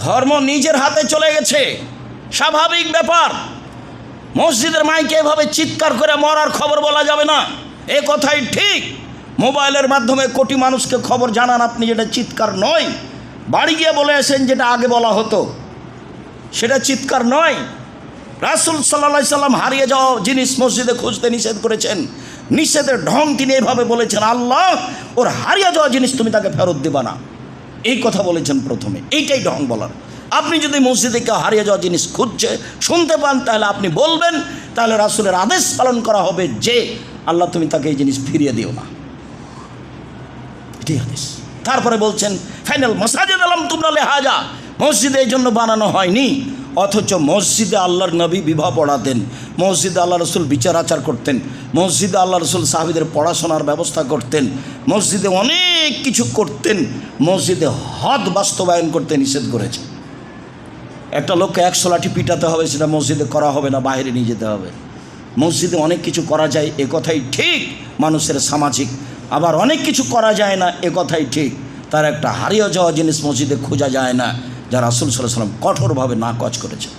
ধর্ম নিজের হাতে চলে গেছে, স্বাভাবিক ব্যাপার। মসজিদের মাইকে এভাবে চিৎকার করে মরার খবর বলা যাবে না, এ কথাই ঠিক। মোবাইলের মাধ্যমে কোটি মানুষকে খবর জানান আপনি, যেটা চিৎকার নয়। বাড়ি গিয়ে বলে আসেন যেটা আগে বলা হতো, সেটা চিৎকার নয়। রাসূল সাল্লাল্লাহু আলাইহি সাল্লাম হারিয়ে যাওয়া জিনিস মসজিদে খুঁজতে নিষেধ করেছেন। নিষেধের ঢং তিনি এভাবে বলেছেন, আল্লাহ ওর হারিয়ে যাওয়া জিনিস তুমি তাকে ফেরত দেবা না, এই কথা বলেছেন প্রথমে। এইটাই ঢং বলার। আপনি যদি মসজিদে কেউ হারিয়ে যাওয়া জিনিস খুঁজছে শুনতে পান, তাহলে আপনি বলবেন, তাহলে রাসূলের আদেশ পালন করা হবে যে আল্লাহ তুমি তাকে এই জিনিস ফিরিয়ে দিও না, এটাই আদেশ। তারপরে বলছেন ফাইনাল মাসাজিদ আলাম তোমরা লেহাজা, মসজিদে এই জন্য বানানো হয়নি। অথচ মসজিদে আল্লাহর নবী বিবাহ পড়াতেন, মসজিদে আল্লাহ রসুল বিচার আচার করতেন, মসজিদে আল্লাহ রসুল সাহাবীদের পড়াশোনার ব্যবস্থা করতেন, মসজিদে অনেক কিছু করতেন। মসজিদে হদ বাস্তবায়ন করতে নিষেধ করেছেন। একটা লোককে 100 লাঠি পিটাতে হবে, সেটা মসজিদে করা হবে না, বাইরে নিয়ে যেতে হবে। মসজিদে অনেক কিছু করা যায়, এ কথাই ঠিক, মানুষের সামাজিক। আবার অনেক কিছু করা যায় না, এ কথাই ঠিক। তার একটা হারিয়ে যাওয়া জিনিস মসজিদে খোঁজা যায় না, যা রাসূল সাল্লাল্লাহু আলাইহি ওয়াসাল্লাম কঠোরভাবে নাকচ করেছেন।